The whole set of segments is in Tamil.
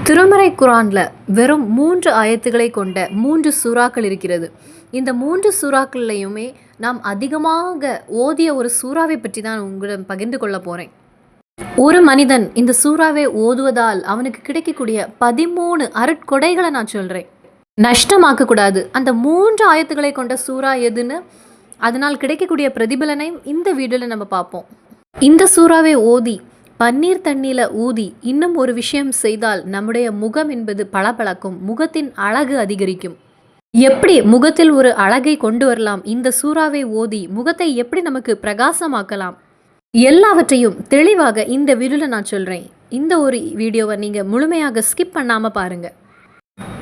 திருமறை குரானில் வெறும் 3 ஆயத்துக்களை கொண்ட 3 சூறாக்கள் இருக்கிறது. இந்த 3 சூறாக்கள்லையுமே நாம் அதிகமாக ஓதிய ஒரு சூறாவை பற்றி தான் உங்களிடம் பகிர்ந்து கொள்ள போகிறேன். ஒரு மனிதன் இந்த சூறாவை ஓதுவதால் அவனுக்கு கிடைக்கக்கூடிய 13 அருட்கொடைகளை நான் சொல்கிறேன். நஷ்டமாக்கக்கூடாது. அந்த 3 ஆயத்துக்களை கொண்ட சூறா எதுன்னு, அதனால் கிடைக்கக்கூடிய பிரதிபலனையும் இந்த வீடியோவில் நம்ம பார்ப்போம். இந்த சூறாவை ஓதி பன்னீர் தண்ணீல ஊதி இன்னும் ஒரு விஷயம் செய்தால் நம்முடைய முகம் என்பது பளபளக்கும், முகத்தின் அழகு அதிகரிக்கும். எப்படி முகத்தில் ஒரு அழகை கொண்டு வரலாம், இந்த சூறாவை ஓதி முகத்தை எப்படி நமக்கு பிரகாசமாக்கலாம், எல்லாவற்றையும் தெளிவாக இந்த வீடியோவில் நான் சொல்கிறேன். இந்த ஒரு வீடியோவை நீங்கள் முழுமையாக ஸ்கிப் பண்ணாமல் பாருங்கள்.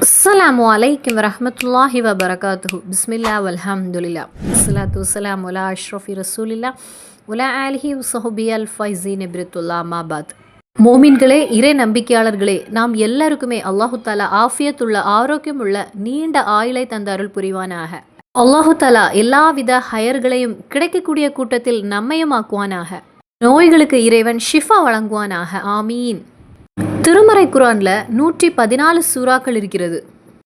அஸ்ஸலாமு அலைக்கும் வரஹ்மத்துல்லாஹி வபரகாத்துஹு. பிஸ்மில்லாஹ் வல்ஹம்துலில்லாஹ் வஸ்ஸலாத்து வஸ்ஸலாமு அலா அஷ்ரஃபி ரசூலில்லாஹ் வலா ஆலிஹி வஸஹ்பிஹி அல் ஃபைஸீன் இப்ரத்துல்லாஹ் மாபாத். மோமின்களே, இறை நம்பிக்கையாளர்களே, நாம் எல்லாருக்குமே அல்லாஹு தாலா ஆஃபியத்துள்ள ஆரோக்கியமுள்ள நீண்ட ஆயுளை தந்த அருள் புரிவானாக. அல்லாஹு தாலா எல்லாவித ஹயர்களையும் கிடைக்கக்கூடிய கூட்டத்தில் நம்மையும் ஆக்குவானாக. நோய்களுக்கு இறைவன் ஷிஃபா வழங்குவானாக. ஆமீன். திருமறை குரான்ல 114 சூறாக்கள் இருக்கிறது.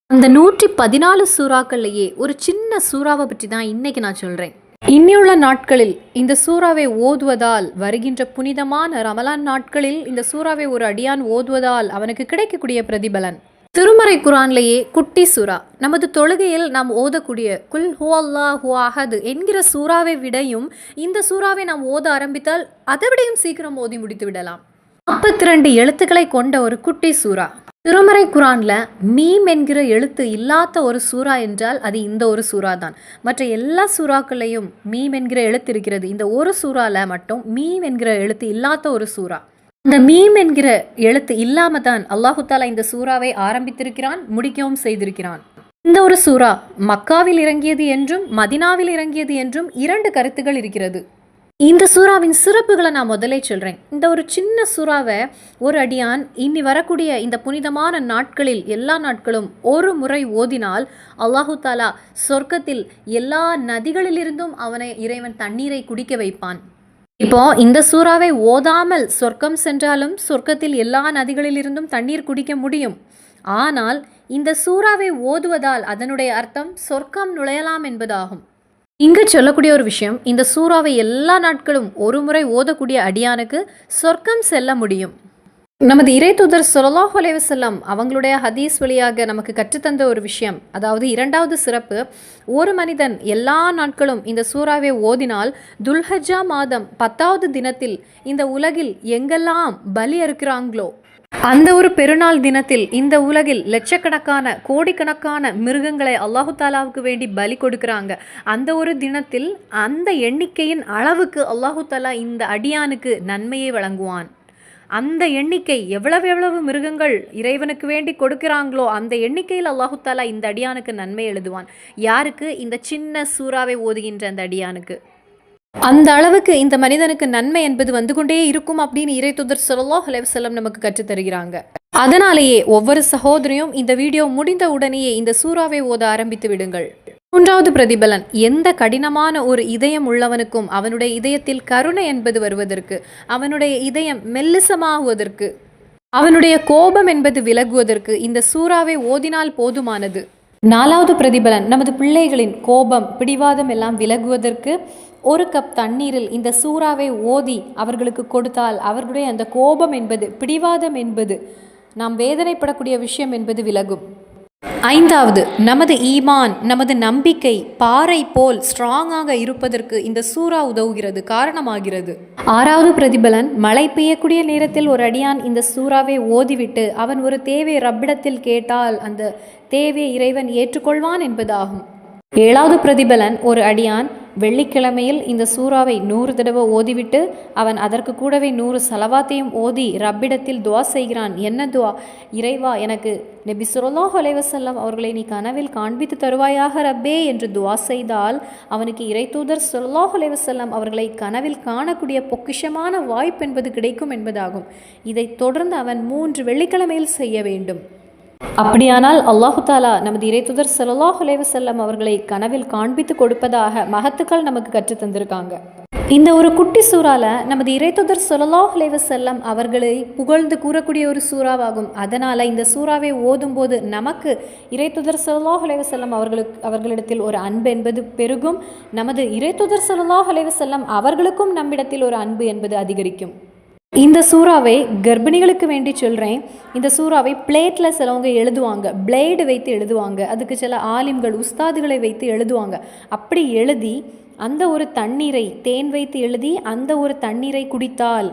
அந்த 114 சூறாக்கள்லையே ஒரு சின்ன சூறாவை பற்றி தான் இன்னைக்கு நான் சொல்றேன். இன்னியுள்ள நாட்களில் இந்த சூறாவை ஓதுவதால், வருகின்ற புனிதமான ரமலான் நாட்களில் இந்த சூறாவை ஒரு அடியான் ஓதுவதால் அவனுக்கு கிடைக்கக்கூடிய பிரதிபலன். திருமறை குரான்லேயே குட்டி சூறா, நமது தொழுகையில் நாம் ஓதக்கூடிய குல் ஹுவல்லாஹு அஹத் என்கிற சூறாவை விடையும் இந்த சூறாவை நாம் ஓத ஆரம்பித்தால் அதை விடையும் சீக்கிரம் ஓதி முடித்து விடலாம். 42 எழுத்துக்களை கொண்ட ஒரு குட்டி சூறா. திருமறை குரான்ல மீம் என்கிற எழுத்து இல்லாத ஒரு சூறா என்றால் அது இந்த ஒரு சூறா தான். மற்ற எல்லா சூறாக்களையும் மீம் என்கிற எழுத்து இருக்கிறது. இந்த ஒரு சூறால மட்டும் மீம் என்கிற எழுத்து இல்லாத ஒரு சூறா. இந்த மீம் என்கிற எழுத்து இல்லாம தான் அல்லாஹு தாலா இந்த சூறாவை ஆரம்பித்திருக்கிறான், முடிக்கவும் செய்திருக்கிறான். இந்த ஒரு சூறா மக்காவில் இறங்கியது என்றும் மதினாவில் இறங்கியது என்றும் 2 கருத்துகள் இருக்கிறது. இந்த சூறாவின் சிறப்புகளை நான் முதலே சொல்கிறேன். இந்த ஒரு சின்ன சூறாவை ஒரு அடியான் இனி வரக்கூடிய இந்த புனிதமான நாட்களில் எல்லா நாட்களும் ஒரு முறை ஓதினால் அல்லாஹு தாலா சொர்க்கத்தில் எல்லா நதிகளிலிருந்தும் அவனை இறைவன் தண்ணீரை குடிக்க வைப்பான். இப்போ இந்த சூறாவை ஓதாமல் சொர்க்கம் சென்றாலும் சொர்க்கத்தில் எல்லா நதிகளிலிருந்தும் தண்ணீர் குடிக்க முடியும். ஆனால் இந்த சூறாவை ஓதுவதால் அதனுடைய அர்த்தம் சொர்க்கம் நுழையலாம் என்பதாகும். இங்கு சொல்லக்கூடிய ஒரு விஷயம், இந்த சூறாவை எல்லா நாட்களும் ஒரு முறை ஓதக்கூடிய அடியானுக்கு சொர்க்கம் செல்ல முடியும். நமது இறை தூதர் ஸல்லல்லாஹு அலைஹி வஸல்லம் அவங்களுடைய ஹதீஸ் வழியாக நமக்கு கற்றுத்தந்த ஒரு விஷயம், அதாவது 2வது சிறப்பு, ஒரு மனிதன் எல்லா நாட்களும் இந்த சூறாவை ஓதினால் துல்ஹஜ்ஜா மாதம் 10வது தினத்தில் இந்த உலகில் எங்கெல்லாம் பலி அறுக்கிறாங்களோ அந்த ஒரு பெருநாள் தினத்தில் இந்த உலகில் லட்சக்கணக்கான கோடிக்கணக்கான மிருகங்களை அல்லாஹு தாலாவுக்கு வேண்டி பலி கொடுக்குறாங்க. அந்த ஒரு தினத்தில் அந்த எண்ணிக்கையின் அளவுக்கு அல்லாஹு தாலா இந்த அடியானுக்கு நன்மையை வழங்குவான். அந்த எண்ணிக்கை எவ்வளவு மிருகங்கள் இறைவனுக்கு வேண்டி கொடுக்கிறாங்களோ அந்த எண்ணிக்கையில் அல்லாஹு தாலா இந்த அடியானுக்கு நன்மை எழுதுவான். யாருக்கு? இந்த சின்ன சூறாவை ஓதுகின்ற அந்த அடியானுக்கு. அந்த அளவுக்கு இந்த மனிதனுக்கு நன்மை என்பது வந்து கொண்டே இருக்கும் அப்படின்னு இறை தூதர் ஸல்லல்லாஹு அலைஹி வஸல்லம் நமக்கு கற்றுத்தருகிறாங்க. அதனாலேயே ஒவ்வொரு சகோதரியும் இந்த வீடியோ முடிந்த உடனேயே இந்த சூறாவை ஓத ஆரம்பித்து விடுங்கள். 3வது பிரதிபலன், எந்த கடினமான ஒரு இதயம் உள்ளவனுக்கும் அவனுடைய இதயத்தில் கருணை என்பது வருவதற்கு, அவனுடைய இதயம் மெல்லிசமாகுவதற்கு, அவனுடைய கோபம் என்பது விலகுவதற்கு இந்த சூறாவை ஓதினால் போதுமானது. 4வது பிரதிபலன், நமது பிள்ளைகளின் கோபம் பிடிவாதம் எல்லாம் விலகுவதற்கு 1 கப் தண்ணீரில் இந்த சூறாவை ஓதி அவர்களுக்கு கொடுத்தால் அவர்களுடைய அந்த கோபம் என்பது, பிடிவாதம் என்பது, நாம் வேதனைப்படக்கூடிய விஷயம் என்பது விலகும். 5வது, நமது ஈமான், நமது நம்பிக்கை பாறை போல் ஸ்ட்ராங்காக இருப்பதற்கு இந்த சூறா உதவுகிறது, காரணமாகிறது. 6வது பிரதிபலன், மழை பெய்யக்கூடிய நேரத்தில் ஒரு அடியான் இந்த சூறாவை ஓதிவிட்டு அவன் ஒரு தேவை ரப்பிடத்தில் கேட்டால் அந்த தேவையை இறைவன் ஏற்றுக்கொள்வான் என்பதாகும். 7வது பிரதிபலன், ஒரு அடியான் வெள்ளிக்கிழமையில் இந்த சூறாவை 100 தடவை ஓதிவிட்டு அவன் அதற்கு கூடவே 100 சலவாத்தையும் ஓதி ரப்பிடத்தில் துவா செய்கிறான். என்ன துவா? இறைவா, எனக்கு நபி ஸல்லல்லாஹு அலைஹி வஸல்லம் அவர்களை நீ கனவில் காண்பித்து தருவாயாக ரப்பே என்று துவா செய்தால் அவனுக்கு இறை தூதர் ஸல்லல்லாஹு அலைஹி வஸல்லம் அவர்களை கனவில் காணக்கூடிய பொக்கிஷமான வாய்ப்பு என்பது கிடைக்கும் என்பதாகும். இதை தொடர்ந்து அவன் 3 வெள்ளிக்கிழமையில் செய்ய வேண்டும். அப்படியானால் அல்லாஹு தாலா நமது இறை தூதர் ஸல்லல்லாஹு அலைஹி வஸல்லம் அவர்களை கனவில் காண்பித்து கொடுப்பதாக மகத்துக்கள் நமக்கு கற்று தந்திருக்காங்க. இந்த ஒரு குட்டி சூறால நமது இறைத்துதர் ஸல்லல்லாஹு அலைஹி வஸல்லம் அவர்களை புகழ்ந்து கூறக்கூடிய ஒரு சூறாவாகும். அதனால் இந்த சூறாவை ஓதும்போது நமக்கு இறைத்துதர் ஸல்லல்லாஹு அலைஹி வஸல்லம் அவர்களிடத்தில் ஒரு அன்பு என்பது பெருகும். நமது இறைத்துதர் ஸல்லல்லாஹு அலைஹி வஸல்லம் அவர்களுக்கும் நம்மிடத்தில் ஒரு அன்பு என்பது அதிகரிக்கும். இந்த சூறாவை கர்ப்பிணிகளுக்கு வேண்டி சொல்கிறேன். இந்த சூறாவை பிளேட்டில் சிலவங்க எழுதுவாங்க, பிளேடு வைத்து எழுதுவாங்க. அதுக்கு சில ஆலிம்கள் உஸ்தாதுகளை வைத்து எழுதுவாங்க. அப்படி எழுதி அந்த ஒரு தண்ணீரை தேன் வைத்து எழுதி அந்த ஒரு தண்ணீரை குடித்தால்,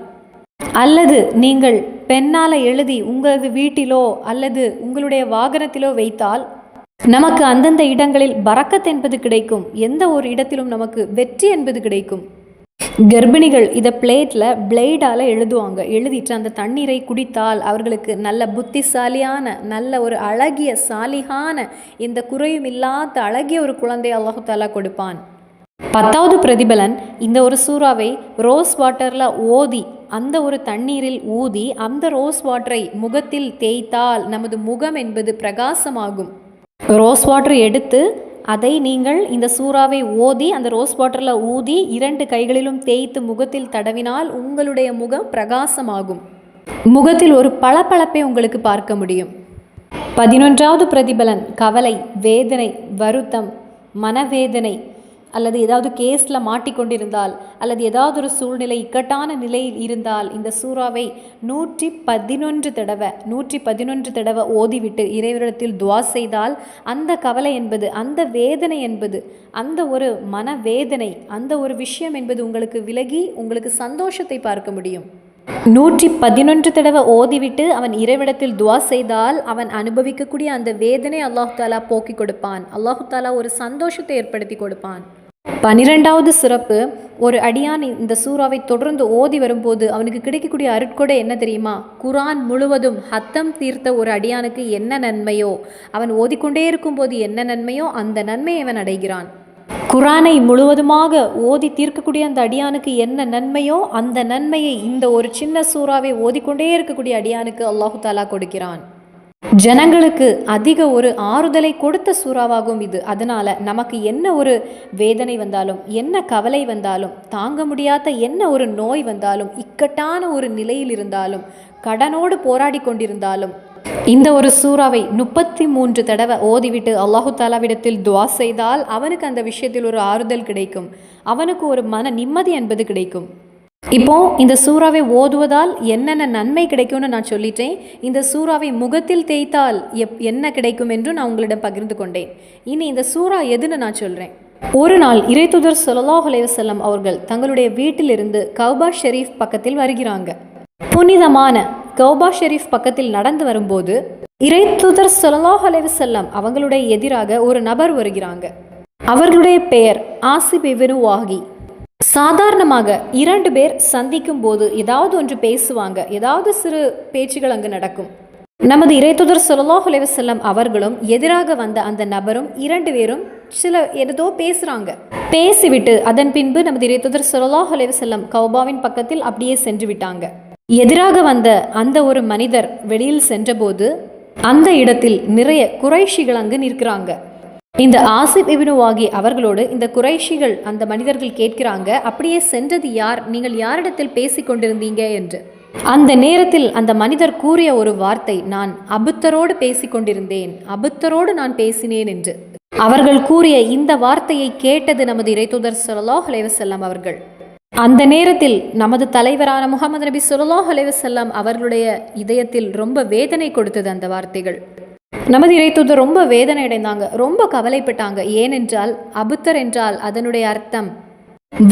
அல்லது நீங்கள் பெண்ணால் எழுதி உங்களது வீட்டிலோ அல்லது உங்களுடைய வாகனத்திலோ வைத்தால் நமக்கு அந்தந்த இடங்களில் பரக்கத் என்பது கிடைக்கும். எந்த ஒரு இடத்திலும் நமக்கு வெற்றி என்பது கிடைக்கும். கர்ப்பிணிகள் இதை பிளேடால் எழுதுவாங்க. எழுதிட்டு அந்த தண்ணீரை குடித்தால் அவர்களுக்கு நல்ல புத்திசாலியான, நல்ல ஒரு அழகிய சாலிகான, எந்த குறையும் இல்லாத அழகிய ஒரு குழந்தை அல்லாஹு தாலா கொடுப்பான். 10வது பிரதிபலன், இந்த ஒரு சூறாவை ரோஸ் வாட்டரில் ஓதி அந்த ஒரு தண்ணீரில் ஊதி அந்த ரோஸ் வாட்டரை முகத்தில் தேய்த்தால் நமது முகம் என்பது பிரகாசமாகும். ரோஸ் வாட்டர் எடுத்து அதை நீங்கள் இந்த சூறாவை ஓதி அந்த ரோஸ் வாட்டரில் ஊதி 2 கைகளிலும் தேய்த்து முகத்தில் தடவினால் உங்களுடைய முகம் பிரகாசமாகும். முகத்தில் ஒரு பளபளப்பை உங்களுக்கு பார்க்க முடியும். 11வது பிரதிபலன், கவலை, வேதனை, வருத்தம், மனவேதனை அல்லது ஏதாவது கேஸில் மாட்டிக்கொண்டிருந்தால் அல்லது ஏதாவது ஒரு சூழ்நிலை இக்கட்டான நிலையில் இருந்தால் இந்த சூறாவை 111 தடவை ஓதிவிட்டு இறைவனிடத்தில் துவா செய்தால் அந்த கவலை என்பது, அந்த வேதனை என்பது, அந்த ஒரு மனவேதனை, அந்த ஒரு விஷயம் என்பது உங்களுக்கு விலகி உங்களுக்கு சந்தோஷத்தை பார்க்க முடியும். 111 தடவை ஓதிவிட்டு அவன் இறைவிடத்தில் துவா செய்தால் அவன் அனுபவிக்கக்கூடிய அந்த வேதனை அல்லாஹு தாலா போக்கி கொடுப்பான். அல்லாஹு தாலா ஒரு சந்தோஷத்தை ஏற்படுத்தி கொடுப்பான். 12வது சிறப்பு, ஒரு அடியான் இந்த சூறாவை தொடர்ந்து ஓதி வரும்போது அவனுக்கு கிடைக்கக்கூடிய அருட்கொடை என்ன தெரியுமா? குரான் முழுவதும் ஹத்தம் தீர்த்த ஒரு அடியானுக்கு என்ன நன்மையோ, அவன் ஓதிக்கொண்டே இருக்கும்போது என்ன நன்மையோ அந்த நன்மையை அவன் அடைகிறான். குரானை முழுவதுமாக ஓதி தீர்க்கக்கூடிய அந்த அடியானுக்கு என்ன நன்மையோ அந்த நன்மையை இந்த ஒரு சின்ன சூறாவை ஓதிக்கொண்டே இருக்கக்கூடிய அடியானுக்கு அல்லாஹு தாலா கொடுக்கிறான். ஜனங்களுக்கு அதிக ஒரு ஆறுதலை கொடுத்த சூறாவாகும் இது. அதனால் நமக்கு என்ன ஒரு வேதனை வந்தாலும், என்ன கவலை வந்தாலும், தாங்க முடியாத என்ன ஒரு நோய் வந்தாலும், இக்கட்டான ஒரு நிலையில் இருந்தாலும், கடனோடு போராடி கொண்டிருந்தாலும் இந்த ஒரு சூறாவை 33 தடவை ஓதிவிட்டு அல்லாஹு தாலாவிடத்தில் துவா செய்தால் அவனுக்கு அந்த விஷயத்தில் ஒரு ஆறுதல் கிடைக்கும். அவனுக்கு ஒரு மன நிம்மதி என்பது கிடைக்கும். இப்போ இந்த சூறாவை ஓதுவதால் என்னென்ன நன்மை கிடைக்கும்னு நான் சொல்லிட்டேன். இந்த சூறாவை முகத்தில் தேய்த்தால் என்ன கிடைக்கும் என்று நான் உங்களிடம் பகிர்ந்து கொண்டேன். இனி இந்த சூறா எதுன்னு நான் சொல்கிறேன். ஒரு நாள் இறைத்துதர் ஸல்லல்லாஹு அலைஹி வஸல்லம் அவர்கள் தங்களுடைய வீட்டிலிருந்து கௌபா ஷெரீஃப் பக்கத்தில் வருகிறாங்க. புனிதமான கௌபா ஷெரீஃப் பக்கத்தில் நடந்து வரும்போது இறைத்துதர் ஸல்லல்லாஹு அலைஹி வஸல்லம் அவங்களுடைய எதிராக ஒரு நபர் வருகிறாங்க. அவர்களுடைய பெயர் ஆசிப் இப்னு வாகி. சாதாரணமாக 2 பேர் சந்திக்கும் போது ஏதாவது ஒன்று பேசுவாங்க, ஏதாவது சிறு பேச்சுகள் அங்கு நடக்கும். நமது இறைத்துதர் ஸல்லல்லாஹு அலைஹி வஸல்லம் அவர்களும் எதிராக வந்த அந்த நபரும் 2 பேரும் சில ஏதோ பேசுகிறாங்க. பேசிவிட்டு அதன் பின்பு நமது இறைத்துதர் ஸல்லல்லாஹு அலைஹி வஸல்லம் கௌபாவின் பக்கத்தில் அப்படியே சென்று விட்டாங்க. எதிராக வந்த அந்த ஒரு மனிதர் வெளியில் சென்றபோது அந்த இடத்தில் நிறைய குறைஷிகள் அங்கு நிற்கிறாங்க. இந்த ஆசிப் இப்னு வாகி அவர்களோடு இந்த குறைஷிகள், அந்த மனிதர்கள் கேட்கிறாங்க, அப்படியே சென்றது யார், நீங்கள் யாரிடத்தில் பேசி கொண்டிருந்தீங்க என்று. அந்த நேரத்தில் அந்த மனிதர் கூறிய ஒரு வார்த்தை, நான் அபுத்தரோடு பேசி கொண்டிருந்தேன், அபுத்தரோடு நான் பேசினேன் என்று. அவர்கள் கூறிய இந்த வார்த்தையை கேட்டது நமது இறைத்துதர் ஸல்லல்லாஹு அலைஹி வஸல்லம் அவர்கள். அந்த நேரத்தில் நமது தலைவரான முஹம்மது நபி ஸல்லல்லாஹு அலைஹி வஸல்லம் அவர்களுடைய இதயத்தில் ரொம்ப வேதனை கொடுத்தது அந்த வார்த்தைகள். நமது இறைத்துதர் ரொம்ப வேதனை அடைந்தாங்க, ரொம்ப கவலைப்பட்டாங்க. ஏனென்றால் அபுத்தர் என்றால் அதனுடைய அர்த்தம்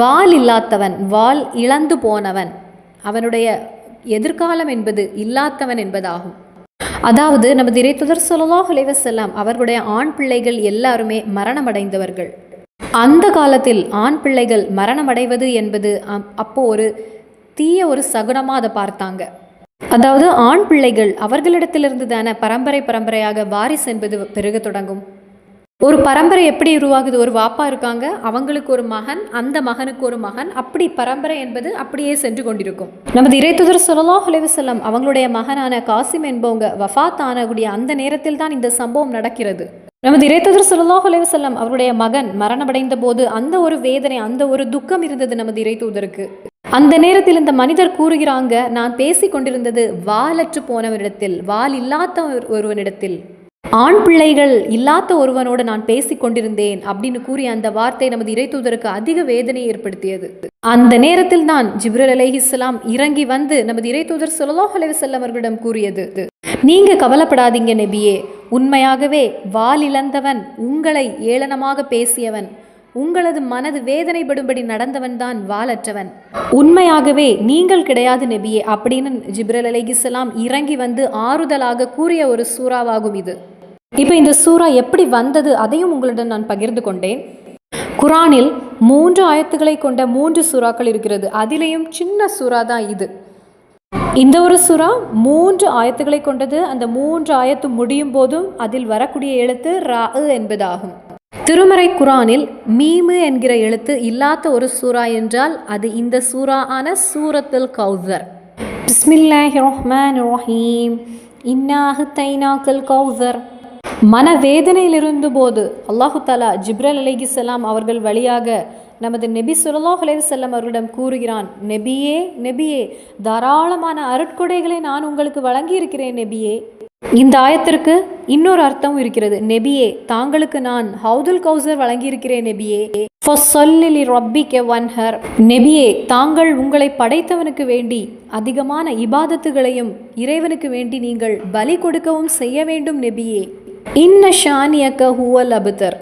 வால் இல்லாதவன், வால் இழந்து போனவன், அவனுடைய எதிர்காலம் என்பது இல்லாதவன் என்பதாகும். அதாவது நமது இறைத்துதர் ஸல்லல்லாஹு அலைஹி வஸல்லம் அவர்களுடைய ஆண் பிள்ளைகள் எல்லாருமே மரணமடைந்தவர்கள். அந்த காலத்தில் ஆண் பிள்ளைகள் மரணமடைவது என்பது அப்போ ஒரு தீய ஒரு சகுனமாக அதை பார்த்தாங்க. அதாவது ஆண் பிள்ளைகள் அவர்களிடத்திலிருந்து தானே பரம்பரையாக வாரிசு என்பது பெருக தொடங்கும். ஒரு பரம்பரை எப்படி உருவாகுது? ஒரு வாப்பா இருக்காங்க, அவங்களுக்கு ஒரு மகன், அந்த மகனுக்கு ஒரு மகன், அப்படி பரம்பரை என்பது அப்படியே சென்று கொண்டிருக்கும். நமது இறைத்துதர் ஸல்லல்லாஹு அலைஹி வஸல்லம் அவங்களுடைய மகனான காசிம் என்பவங்க வஃபாத் ஆனக்கூடிய அந்த நேரத்தில் தான் இந்த சம்பவம் நடக்கிறது. நமது இறைத்தூதர் ஸல்லல்லாஹு அலைஹி வஸல்லம் அவருடைய மகன் மரணமடைந்த போது அந்த ஒரு வேதனை, அந்த ஒரு துக்கம் இருந்தது நமது இறைத்தூதருக்கு. அந்த நேரத்தில் இந்த மனிதர் கூறுகிறாங்க, நான் பேசி கொண்டிருந்தது வாலற்று போனவனிடத்தில், வால் இல்லாத ஒருவனிடத்தில், ஆண் பிள்ளைகள் இல்லாத ஒருவனோடு நான் பேசி கொண்டிருந்தேன் அப்படின்னு கூறிய அந்த வார்த்தை நமது இறைத்தூதருக்கு அதிக வேதனையை ஏற்படுத்தியது. அந்த நேரத்தில் தான் ஜிப்ரீல் அலைஹிஸ்ஸலாம் இறங்கி வந்து நமது இறைத்தூதர் ஸல்லல்லாஹு அலைஹி வஸல்லம் அவர்களிடம் கூறியது, நீங்க கவலைப்படாதீங்க நபியே, உண்மையாகவே வால் இழந்தவன், உங்களை ஏளனமாக பேசியவன், உங்களது மனது வேதனைப்படும்படி நடந்தவன் தான் வாலற்றவன், உண்மையாகவே நீங்கள் கிடையாது நபியே அப்படின்னு ஜிப்ரீல் அலைஹிஸ்ஸலாம் இறங்கி வந்து ஆறுதலாக கூறிய ஒரு சூறாவாகும் இது. இப்போ இந்த சூறா எப்படி வந்தது அதையும் உங்களிடம் நான் பகிர்ந்து கொண்டேன். குரானில் 3 ஆயத்துக்களை கொண்ட 3 சூறாக்கள் இருக்கிறது. அதிலேயும் சின்ன சூறா தான் இது. இந்த ஒரு சூறா 3 ஆயத்துக்களை கொண்டது. அந்த 3 ஆயத்து முடியும் போதும் அதில் வரக்கூடிய எழுத்து ரா என்பதாகும். திருமறை குரானில் மீமு என்கிற எழுத்து இல்லாத ஒரு சூறா என்றால் அது இந்த சூறா ஆன சூரத்துல் கௌசர். பிஸ்மில்லாஹிர் ரஹ்மானிர் ரஹீம், இன்னா அஹ்தைனாக்கல் கௌசர். மனவேதனையில் இருந்தபோது அல்லாஹு தஆலா ஜிப்ரீல் அலைஹிஸ்ஸலாம் அவர்கள் வழியாக நமது நபி ஸல்லல்லாஹு அலைஹி வஸல்லம் அவர்களிடம் கூறுகிறான், நபியே நபியே, தாராளமான அருட்கொடைகளை நான் உங்களுக்கு வழங்கியிருக்கிறேன் நபியே. இந்த ஆயத்திற்கு இன்னொரு அர்த்தம் இருக்கிறது. நபியே, தாங்களுக்கு நான் ஹவுதுல் கௌசர் வழங்கியிருக்கிறேன் நபியே. ஃபஸல்லி லிரப்பிக வன்ஹர். நபியே, தாங்கள் உங்களை படைத்தவனுக்கு வேண்டி அதிகமான இபாதத்துகளையும் இறைவனுக்கு வேண்டி நீங்கள் பலி கொடுக்கவும் செய்ய வேண்டும் நபியே. இன்ன ஷானியக ஹுவல் அப்தர்.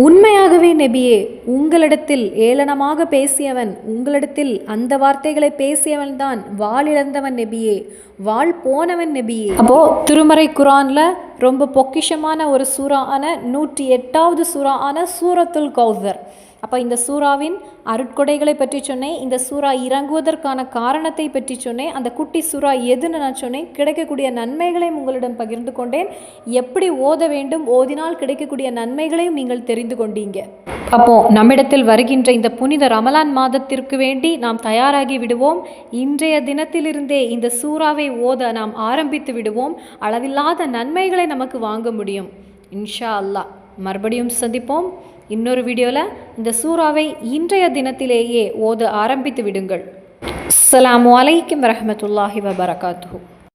உண்மையாகவே நபியே, உங்களிடத்தில் ஏளனமாக பேசியவன், உங்களிடத்தில் அந்த வார்த்தைகளை பேசியவன் தான் வாளிழந்தவன் நபியே, வாள் போனவன் நபியே. அப்போ திருமறை குரான்ல ரொம்ப பொக்கிஷமான ஒரு சூறா ஆன 108வது சூறா ஆன சூரத்துல் கௌசர். அப்போ இந்த சூறாவின் அருட்கொடைகளை பற்றி சொன்னேன், இந்த சூறா இறங்குவதற்கான காரணத்தை பற்றி சொன்னேன், அந்த குட்டி சூறா எதுன்னு நான் சொன்னேன், கிடைக்கக்கூடிய நன்மைகளையும் உங்களிடம் பகிர்ந்து கொண்டேன், எப்படி ஓத வேண்டும், ஓதினால் கிடைக்கக்கூடிய நன்மைகளையும் நீங்கள் தெரிந்து கொண்டீங்க. அப்போ நம்மிடத்தில் வருகின்ற இந்த புனித ரமலான் மாதத்திற்கு வேண்டி நாம் தயாராகி விடுவோம். இன்றைய தினத்திலிருந்தே இந்த சூறாவை ஓத நாம் ஆரம்பித்து விடுவோம். அளவில்லாத நன்மைகளை நமக்கு வாங்க முடியும் இன்ஷா அல்லாஹ். மறுபடியும் சந்திப்போம் இன்னொரு வீடியோவில். இந்த சூறாவை இன்றைய தினத்திலேயே ஓத ஆரம்பித்து விடுங்கள். அஸ்ஸலாமு அலைக்கும் வரஹ்மத்துல்லாஹி வபரகாத்துஹு.